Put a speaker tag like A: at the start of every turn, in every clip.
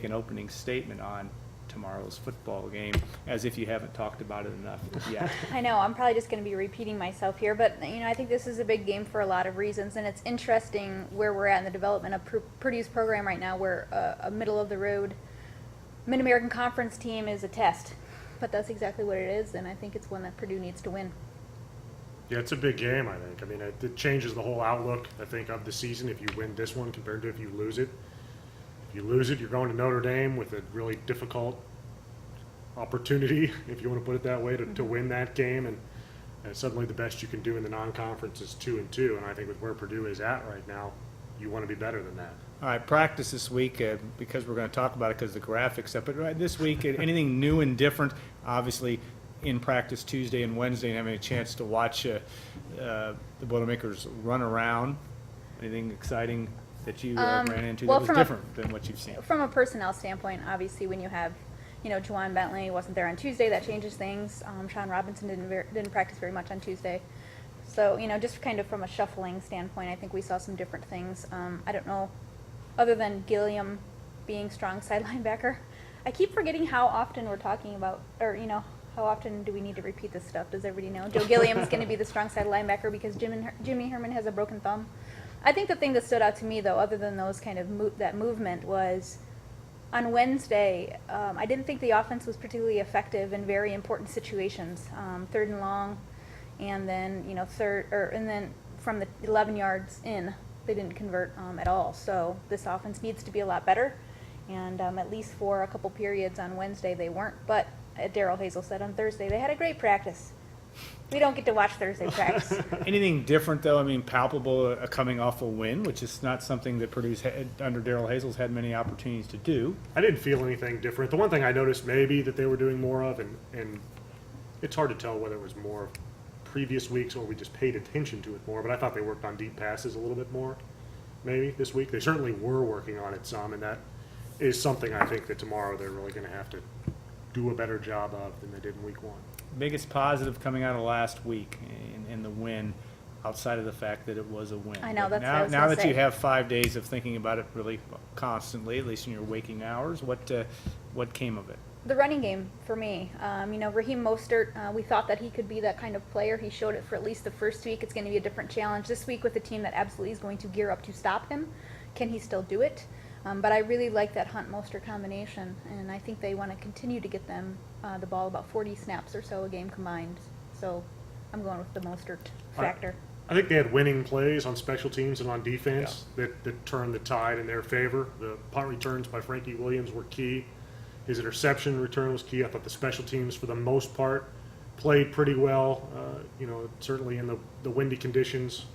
A: make an opening statement on tomorrow's football game, as if you haven't talked about it enough yet.
B: I know, I'm probably just going to be repeating myself here, but I think this is a big game for a lot of reasons, and it's interesting where we're at in the development of Purdue's program right now, where a middle-of-the-road Mid-American Conference team is a test, but that's exactly what it is, and I think it's one that Purdue needs to win.
C: Yeah, it's a big game, I think. I mean, it changes the whole outlook, I think, of the season if you win this one compared to if you lose it. If you lose it, you're going to Notre Dame with a really difficult opportunity, if you want to put it that way, to win that game. And suddenly the best you can do in the non-conference is 2-2. And I think with where Purdue is at right now, you want to be better than that.
A: All right, practice this week, because we're going to talk about it because the graphics up. But this week, anything new and different? Obviously, in practice Tuesday and Wednesday, and having a chance to watch the Boilermakers run around. Anything exciting that you ran into that was different than what you've seen?
B: From a personnel standpoint, obviously, when you have, Juwan Bentley wasn't there on Tuesday, that changes things. Sean Robinson didn't practice very much on Tuesday. So, just kind of from a shuffling standpoint, I think we saw some different things. I don't know, other than Gilliam being strong side linebacker, I keep forgetting how often we're talking about, or, how often do we need to repeat this stuff? Does everybody know? Joe Gilliam is going to be the strong side linebacker because Jimmy Herman has a broken thumb. I think the thing that stood out to me, though, other than those kind of that movement, was on Wednesday, I didn't think the offense was particularly effective in very important situations. 3rd and long, and then and then from the 11 yards in, they didn't convert at all. So this offense needs to be a lot better, and at least for a couple periods on Wednesday they weren't. But Daryl Hazel said on Thursday they had a great practice. We don't get to watch Thursday practice.
A: Anything different, though? I mean, palpable, coming off a win, which is not something that Purdue's under Daryl Hazel's had many opportunities to do.
C: I didn't feel anything different. The one thing I noticed maybe that they were doing more of, and it's hard to tell whether it was more previous weeks or we just paid attention to it more, but I thought they worked on deep passes a little bit more maybe this week. They certainly were working on it some, and that is something I think that tomorrow they're really going to have to do a better job of than they did in week 1.
A: Biggest positive coming out of last week in the win, outside of the fact that it was a win.
B: I know, that's what I was
A: now
B: gonna
A: that
B: say.
A: you have 5 days of thinking about it really constantly, at least in your waking hours, what came of it?
B: The running game for me, Raheem Mostert, we thought that he could be that kind of player. He showed it for at least the first week. It's going to be a different challenge this week with a team that absolutely is going to gear up to stop him. Can he still do it? But I really like that Hunt-Mostert combination, and I think they want to continue to get them the ball about 40 snaps or so a game combined. So I'm going with the Mostert factor.
C: I think they had winning plays on special teams and on defense that turned the tide in their favor. The punt returns by Frankie Williams were key. His interception return was key. I thought the special teams, for the most part, played pretty well. Certainly in the windy conditions,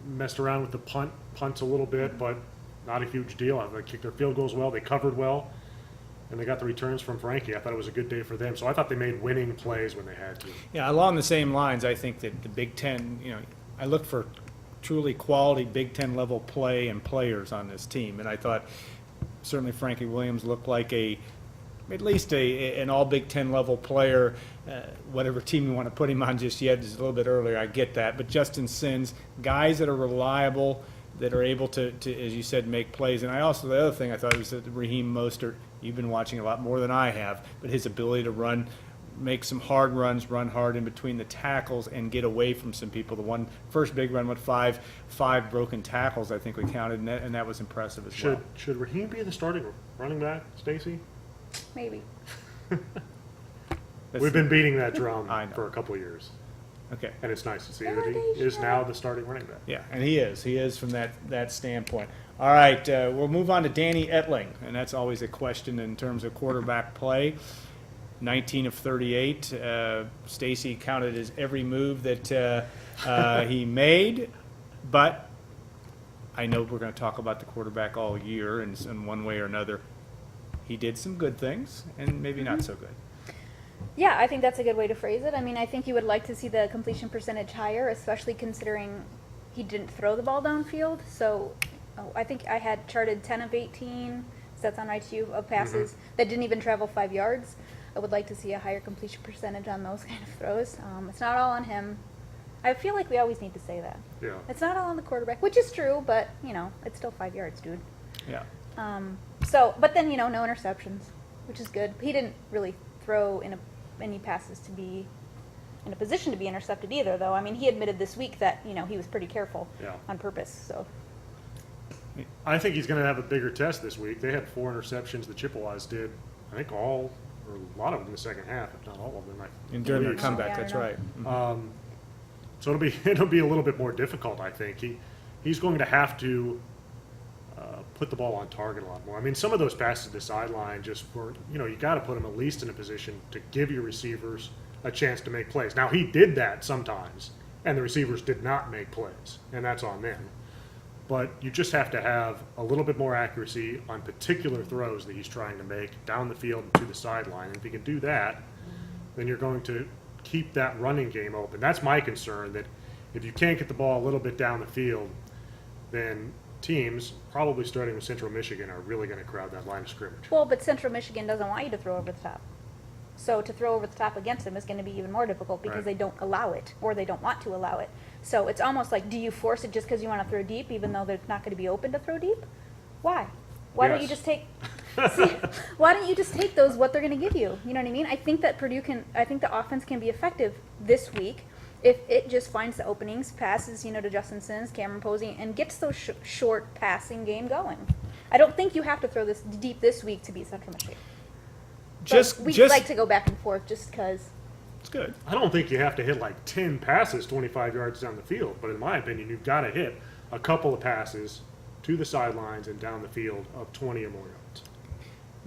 C: messed around with the punts a little bit, but not a huge deal. They kicked their field goals well. They covered well, and they got the returns from Frankie. I thought it was a good day for them. So I thought they made winning plays when they had to.
A: Yeah, along the same lines, I think that the Big Ten, I look for truly quality Big Ten level play and players on this team, and I thought certainly Frankie Williams looked like at least an all Big Ten level player. Whatever team you want to put him on just yet is a little bit earlier. I get that, but Justin Sins, guys that are reliable, that are able to, as you said, make plays. And the other thing I thought was that Raheem Mostert, you've been watching a lot more than I have, but his ability to make some hard runs, run hard in between the tackles and get away from some people. The first big run with five broken tackles, I think we counted, and that was impressive as well.
C: Should Raheem be the starting running back, Stacy?
B: Maybe.
C: We've been beating that drum
A: I know.
C: for a couple of years.
A: Okay.
C: And it's nice to see that he is now the starting running back.
A: Yeah, and he is from that standpoint. All right, we'll move on to Danny Etling, and that's always a question in terms of quarterback play. 19 of 38. Stacy counted his every move that he made, but I know we're going to talk about the quarterback all year in one way or another. He did some good things and maybe not so good.
B: Yeah, I think that's a good way to phrase it. I mean, I think you would like to see the completion percentage higher, especially considering he didn't throw the ball downfield. So I think I had charted 10 of 18, does that sound right to you, of passes that didn't even travel 5 yards. I would like to see a higher completion percentage on those kind of throws. It's not all on him. I feel like we always need to say that.
C: Yeah.
B: It's not all on the quarterback, which is true, but, it's still 5 yards, dude.
A: Yeah.
B: But then, no interceptions, which is good. He didn't really throw any passes to be in a position to be intercepted either, though. I mean, he admitted this week that, he was pretty careful
C: Yeah.
B: on purpose, so.
C: I think he's going to have a bigger test this week. They had 4 interceptions. The Chippewas did, I think, all or a lot of them in the second half, if not all of them.
A: And during their
C: believe.
A: comeback,
B: yeah, I
A: that's
B: know.
A: right.
C: So it'll be a little bit more difficult, I think. He's going to have to put the ball on target a lot more. I mean, some of those passes to the sideline just were, you got to put him at least in a position to give your receivers a chance to make plays. Now, he did that sometimes, and the receivers did not make plays, and that's on them. But you just have to have a little bit more accuracy on particular throws that he's trying to make down the field and to the sideline. And if he can do that, then you're going to keep that running game open. That's my concern, that if you can't get the ball a little bit down the field, then teams, probably starting with Central Michigan, are really going to crowd that line of scrimmage.
B: Well, but Central Michigan doesn't want you to throw over the top. So to throw over the top against them is going to be even more difficult because
C: Right.
B: they don't allow it, or they don't want to allow it. So it's almost like, do you force it just because you want to throw deep, even though they're not going to be open to throw deep? Why? Why don't you
C: Yes.
B: just take? See, why don't you just take those? What they're going to give you? You know what I mean? I think that I think the offense can be effective this week if it just finds the openings, passes, to Justin Sims, Cameron Posey, and gets those short passing game going. I don't think you have to throw this deep this week to beat Central Michigan. But we like to go back and forth just because.
A: It's good.
C: I don't think you have to hit like 10 passes 25 yards down the field, but in my opinion, you've got to hit a couple of passes to the sidelines and down the field of 20 or more yards.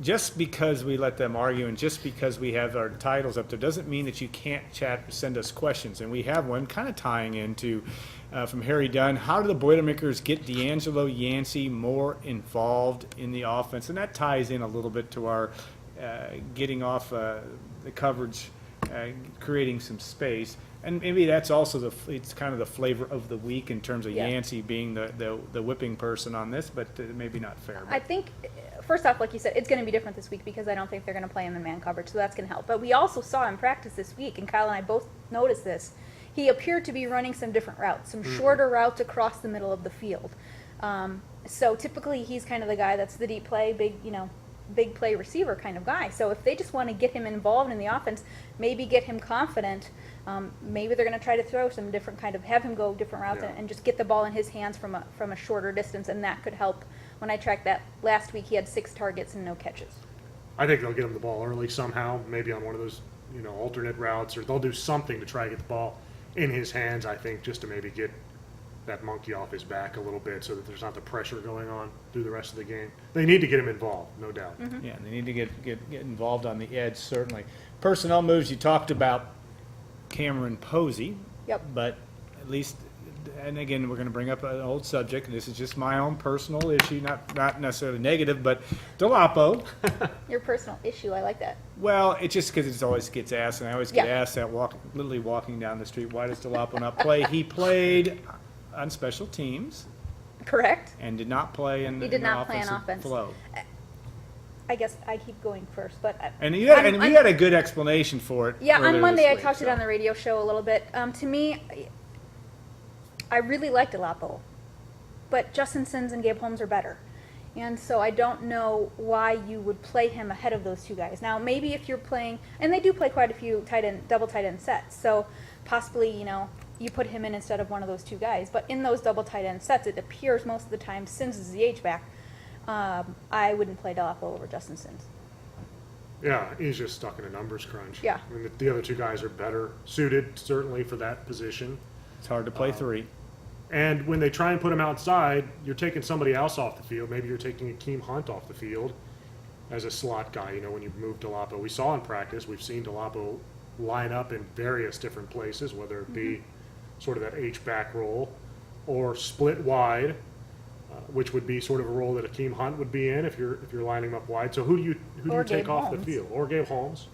A: Just because we let them argue and just because we have our titles up there doesn't mean that you can't send us questions. And we have one kind of tying into from Harry Dunn. How do the Boilermakers get D'Angelo Yancey more involved in the offense? And that ties in a little bit to our getting off the coverage, creating some space. And maybe that's also it's kind of the flavor of the week in terms of
B: Yeah.
A: Yancey being the whipping person on this, but maybe not fair.
B: I think, first off, like you said, it's going to be different this week because I don't think they're going to play in the man coverage, so that's going to help. But we also saw in practice this week, and Kyle and I both noticed this, he appeared to be running some different routes, some shorter routes across the middle of the field. So typically he's kind of the guy that's the deep play, big play receiver kind of guy. So if they just want to get him involved in the offense, maybe get him confident, maybe they're going to try to throw some different have him go different routes
C: Yeah.
B: and just get the ball in his hands from a shorter distance, and that could help. When I tracked that last week, he had 6 targets and no catches.
C: I think they'll get him the ball early somehow, maybe on one of those, alternate routes, or they'll do something to try to get the ball in his hands, I think, just to maybe get that monkey off his back a little bit so that there's not the pressure going on through the rest of the game. They need to get him involved, no doubt.
A: Yeah, they need to get involved on the edge, certainly. Personnel moves, you talked about Cameron Posey.
B: Yep.
A: But at least, and again, we're going to bring up an old subject, and this is just my own personal issue, not necessarily negative, but Dolapo.
B: Your personal issue, I like that.
A: Well, it's just because it always gets asked, and I always get
B: Yeah.
A: asked that literally walking down the street, why does Dolapo not play? He played on special teams
B: Correct?
A: and did not play in
B: He
A: the
B: did not play on
A: offensive
B: offense.
A: flow.
B: I guess I keep going first, but
A: And we had a good explanation for it.
B: yeah,
A: earlier
B: on Monday
A: this
B: I
A: week,
B: talked it
A: so.
B: on the radio show a little bit. To me, I really liked Dolapo, but Justin Sims and Gabe Holmes are better. And so I don't know why you would play him ahead of those two guys. Now, maybe if you're playing, and they do play quite a few double tight end sets, so possibly, you put him in instead of one of those two guys. But in those double tight end sets, it appears most of the time Sims is the H-back. I wouldn't play Dolapo over Justin Sims.
C: Yeah, he's just stuck in a numbers crunch.
B: Yeah.
C: I mean, the other two guys are better suited, certainly, for that position.
A: It's hard to play three.
C: And when they try and put him outside, you're taking somebody else off the field. Maybe you're taking Akeem Hunt off the field as a slot guy, when you move Dolapo. We saw in practice, we've seen Dolapo line up in various different places, whether it be sort of that H-back role or split wide, which would be sort of a role that Akeem Hunt would be in if you're lining him up wide. So who do you
B: Or
C: take
B: Gabe
C: off the
B: Holmes.
C: field? Or Gabe Holmes.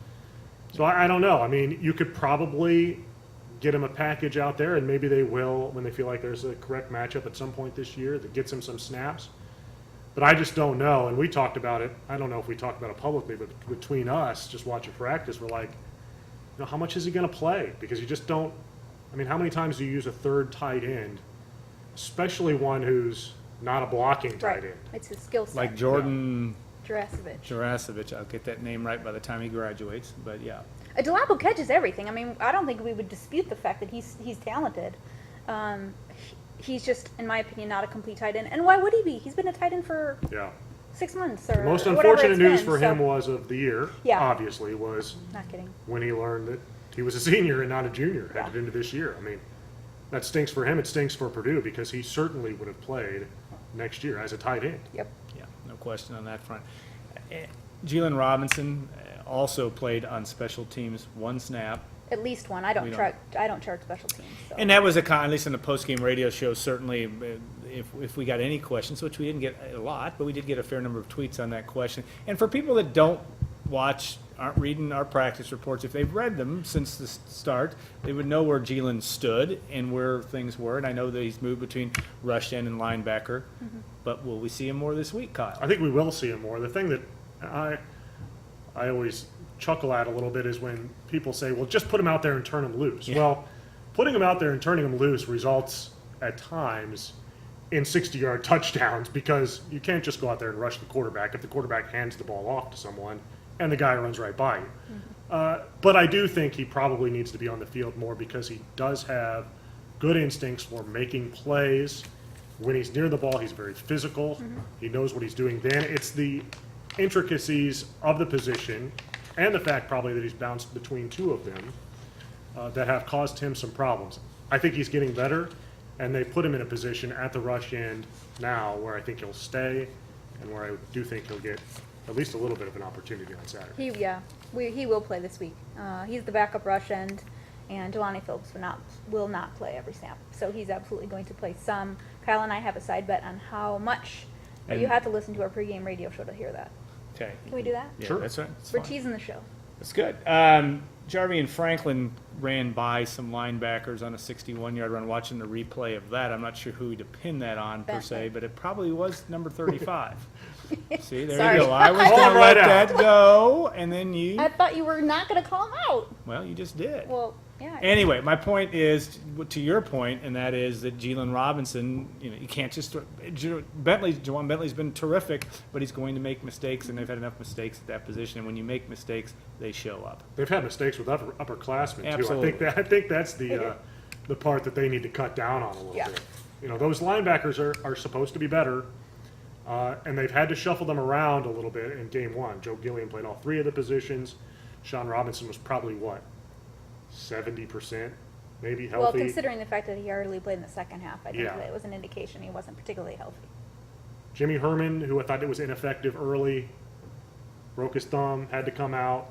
C: So I don't know. I mean, you could probably get him a package out there, and maybe they will when they feel like there's a correct matchup at some point this year that gets him some snaps. But I just don't know. And we talked about it. I don't know if we talked about it publicly, but between us, just watching practice, we're like, how much is he going to play? Because you just don't. I mean, how many times do you use a third tight end, especially one who's not a blocking tight
B: Right.
C: end.
B: It's his skill set.
A: Like Jordan
B: Jurasovich.
A: I'll get that name right by the time he graduates, but yeah.
B: Delapo catches everything. I mean, I don't think we would dispute the fact that he's talented. He's just, in my opinion, not a complete tight end. And why would he be? He's been a tight end for
C: Yeah.
B: 6 months or
C: Most
B: whatever
C: unfortunate
B: it's
C: news
B: been,
C: for
B: so-
C: him was of the year,
B: Yeah.
C: obviously, was
B: Not kidding.
C: when he learned that he was a senior and not a junior headed
B: Yeah.
C: into this year. I mean, that stinks for him. It stinks for Purdue because he certainly would have played next year as a tight end.
B: Yep.
A: Yeah, no question on that front. Jalen Robinson also played on special teams 1 snap.
B: At least one. I
A: We
B: don't
A: don't-
B: chart special teams. So.
A: And that was at least in the post-game radio show, certainly, if we got any questions, which we didn't get a lot, but we did get a fair number of tweets on that question. And for people that don't watch, aren't reading our practice reports, if they've read them since the start, they would know where Jalen stood and where things were. And I know that he's moved between rush end and linebacker. But will we see him more this week, Kyle?
C: I think we will see him more. The thing that I always chuckle at a little bit is when people say, well, just put him out there and turn him loose.
A: Yeah.
C: Well, putting him out there and turning him loose results at times in 60-yard touchdowns because you can't just go out there and rush the quarterback if the quarterback hands the ball off to someone and the guy runs right by you. But I do think he probably needs to be on the field more because he does have good instincts for making plays. When he's near the ball, he's very physical. He knows what he's doing then. It's the intricacies of the position and the fact probably that he's bounced between 2 of them that have caused him some problems. I think he's getting better, and they put him in a position at the rush end now where I think he'll stay and where I do think he'll get at least a little bit of an opportunity on Saturday.
B: He will play this week. He's the backup rush end, and Jelani Phillips will not play every snap. So he's absolutely going to play some. Kyle and I have a side bet on how much. But you
A: And-
B: have to listen to our pregame radio show to hear that.
A: Okay.
B: Can we do that?
A: Yeah,
C: Sure.
A: that's right. That's
B: We're
A: fine.
B: teasing the show.
A: That's good. Jarvie and Franklin ran by some linebackers on a 61-yard run. Watching the replay of that, I'm not sure who to pin that on per se,
B: Bentley.
A: but it probably was number 35. See, there
B: Sorry.
A: you go. I was
C: Call
A: going
C: him
A: to
C: right
A: let
C: out.
A: that go, and then you,
B: I thought you were not going to call him out.
A: well, you just did.
B: Well, yeah.
A: Anyway, my point is to your point, and that is that Jalen Robinson, you can't just Juwan Bentley's been terrific, but he's going to make mistakes, and they've had enough mistakes at that position. And when you make mistakes, they show up.
C: They've had mistakes with upperclassmen too.
A: Absolutely.
C: I think that's
B: They
C: the part that they need to cut down on a little
B: Yeah.
C: bit. Those linebackers are supposed to be better, and they've had to shuffle them around a little bit in game 1. Joe Gilliam played all 3 of the positions. Sean Robinson was probably 70% maybe healthy.
B: Well, considering the fact that he hardly played in the second half, I think
C: Yeah.
B: that it was an indication he wasn't particularly healthy.
C: Jimmy Herman, who I thought it was ineffective early, broke his thumb, had to come out,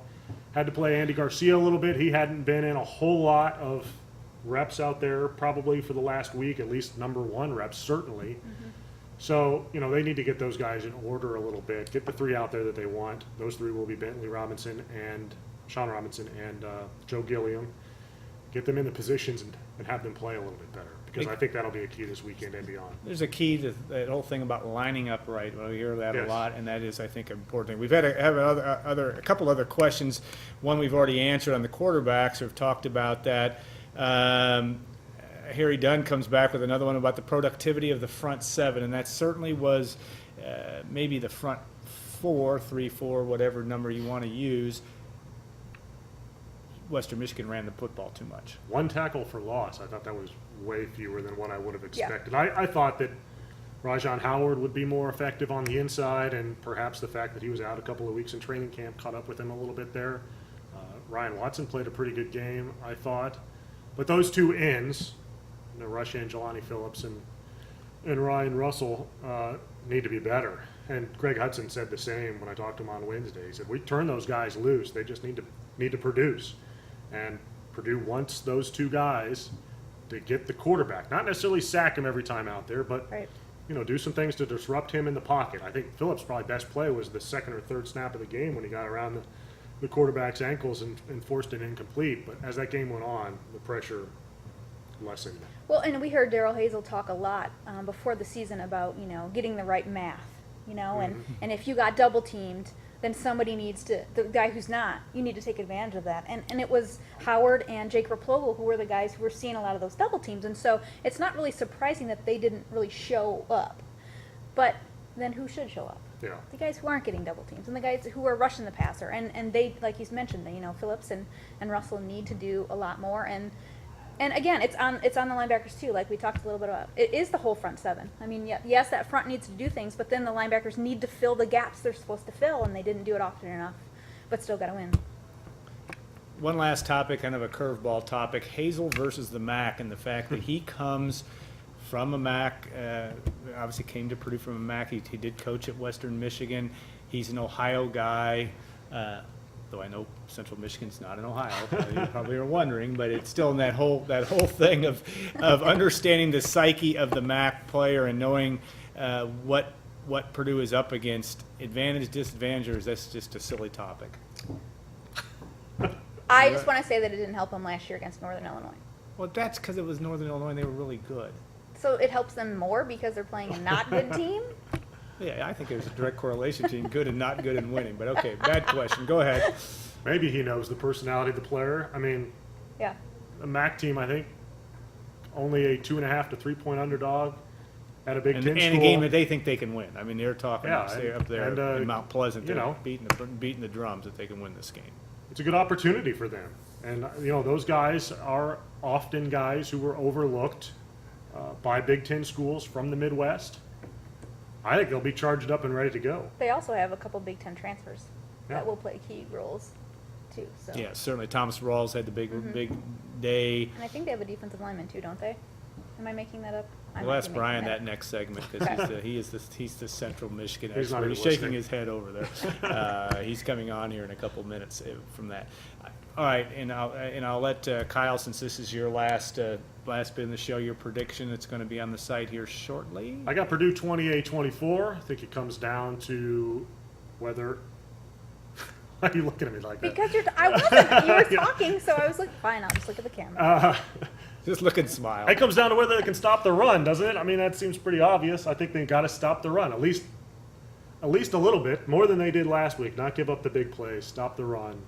C: had to play Andy Garcia a little bit. He hadn't been in a whole lot of reps out there probably for the last week, at least number 1 reps, certainly. So, they need to get those guys in order a little bit, get the 3 out there that they want. Those 3 will be Bentley Robinson and Sean Robinson and Joe Gilliam. Get them in the positions and have them play a little bit better because I think that'll be a key this weekend and beyond.
A: There's a key to that whole thing about lining up right. Well, we hear that
C: Yes.
A: a lot, and that is, I think, an important thing. We've had a couple other questions. One we've already answered on the quarterbacks. We've talked about that. Harry Dunn comes back with another one about the productivity of the front 7, and that certainly was maybe the front 4, 3, 4, whatever number you want to use. Western Michigan ran the football too much.
C: 1 tackle for loss. I thought that was way fewer than what I would have
B: Yeah.
C: expected. I thought that Rajon Howard would be more effective on the inside, and perhaps the fact that he was out a couple of weeks in training camp caught up with him a little bit there. Ryan Watson played a pretty good game, I thought. But those 2 ends, rush end, Jelani Phillips and Ryan Russell, need to be better. And Greg Hudson said the same when I talked to him on Wednesday. He said, we turn those guys loose. They just need to produce. And Purdue wants those 2 guys to get the quarterback. Not necessarily sack him every time out there, but
B: Right.
C: do some things to disrupt him in the pocket. I think Phillips' probably best play was the 2nd or 3rd snap of the game when he got around the quarterback's ankles and forced it incomplete. But as that game went on, the pressure lessened.
B: Well, and we heard Daryl Hazel talk a lot before the season about, getting the right math, and if you got double teamed, then somebody needs to, the guy who's not, you need to take advantage of that. And it was Howard and Jake Raplogle who were the guys who were seeing a lot of those double teams. And so it's not really surprising that they didn't really show up. But then who should show up?
C: Yeah.
B: The guys who aren't getting double teams and the guys who are rushing the passer. And they, like you mentioned, you know, Phillips and Russell need to do a lot more. And again, it's on the linebackers too, like we talked a little bit about. It is the whole front seven. I mean, yes, that front needs to do things, but then the linebackers need to fill the gaps they're supposed to fill, and they didn't do it often enough, but still got to win.
A: One last topic, kind of a curveball topic, Hazel versus the MAC, and the fact that he comes from a MAC, obviously came to Purdue from a MAC. He did coach at Western Michigan. He's an Ohio guy, though I know Central Michigan's not in Ohio. You probably are wondering, but it's still in that whole thing of understanding the psyche of the MAC player and knowing what Purdue is up against. Advantage, disadvantage, that's just a silly topic.
B: I just want to say that it didn't help them last year against Northern Illinois.
A: Well, that's because it was Northern Illinois and they were really good.
B: So it helps them more because they're playing a not good team?
A: Yeah, I think there's a direct correlation between good and not good and winning. But okay, bad question. Go ahead.
C: Maybe he knows the personality of the player. I mean,
B: Yeah.
C: a MAC team, I think, only a 2.5 to 3 point underdog at a Big Ten
A: And
C: school.
A: a game that they think they can win. I mean, they're talking
C: Yeah,
A: up there
C: and,
A: in Mount Pleasant.
C: you
A: They're
C: know.
A: beating the drums that they can win this game.
C: It's a good opportunity for them. And, you know, those guys are often guys who were overlooked by Big Ten schools from the Midwest. I think they'll be charged up and ready to go.
B: They also have a couple Big Ten transfers
C: Yeah.
B: that will play key roles too. So.
A: Yeah, certainly. Thomas Rawls had the big
B: Mm-hmm.
A: day.
B: And I think they have a defensive lineman too, don't they? Am I making that up? I
A: We'll
B: might
A: ask
B: be making
A: Brian
B: that
A: that
B: up.
A: next segment because he's the Central Michigan
C: He's not
A: expert.
C: even
A: He's shaking
C: listening.
A: his head over there. He's coming on here in a couple minutes from that. All right, and I'll let Kyle, since this is your last bit in the show, your prediction. It's going to be on the site here shortly.
C: I got Purdue 28-24. I think it comes down to whether. Why are you looking at me like that?
B: Because I wasn't. You were
C: Yeah.
B: talking, so I was like, fine, I'll just look at the camera.
A: Just look and smile.
C: It comes down to whether they can stop the run, doesn't it? I mean, that seems pretty obvious. I think they got to stop the run, at least a little bit, more than they did last week. Not give up the big plays, stop the run,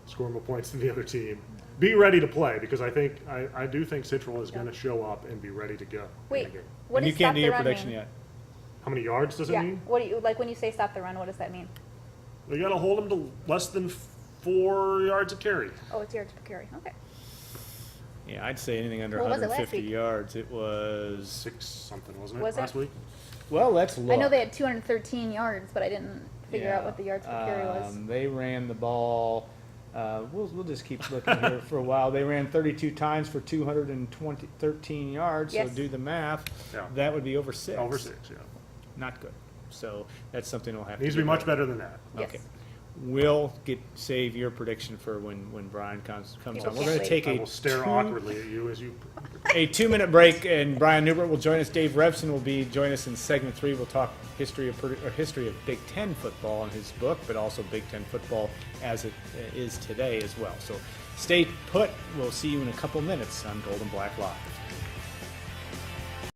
C: score more points than the other team. Be ready to play because I do think Central is going to show up and be ready to go. in
B: Wait,
C: the game.
B: what
A: And
B: does
A: you can't
B: stop
A: do
B: the
A: your
B: run
A: prediction
B: mean?
A: yet.
C: How many yards does it
B: Yeah.
C: mean?
B: What do you like when you say stop the run? What does that mean?
C: They got to hold them to less than 4 yards a carry.
B: Oh, it's yards per carry. Okay.
A: Yeah, I'd say anything under
B: What was it last
A: 150
B: week?
A: yards. It was
C: 6 something, wasn't it?
B: Was it?
C: Last week?
A: well. Let's look.
B: I know they had 213 yards, but I didn't figure out what the yards per carry was.
A: They ran the ball. We'll just keep looking here for a while. They ran 32 times for 13 yards.
B: Yes.
A: So do the math.
C: Yeah.
A: That would be over 6.
C: Over 6, yeah.
A: Not good. So that's something we'll have
C: Needs
A: to
C: to be
A: get
C: much
A: right.
C: better than that.
B: Yes.
A: Okay. We'll save your prediction for when Brian comes
B: Yeah,
A: on.
B: we
A: We're
B: can't
A: going to
B: wait.
A: take
C: I
A: a
C: will stare
A: 2
C: awkwardly at you as you.
A: a 2-minute break, and Brian Newbert will join us. Dave Revson will join us in segment 3. We'll talk history of Big Ten football in his book, but also Big Ten football as it is today as well. So stay put. We'll see you in a couple minutes on Golden Black Live.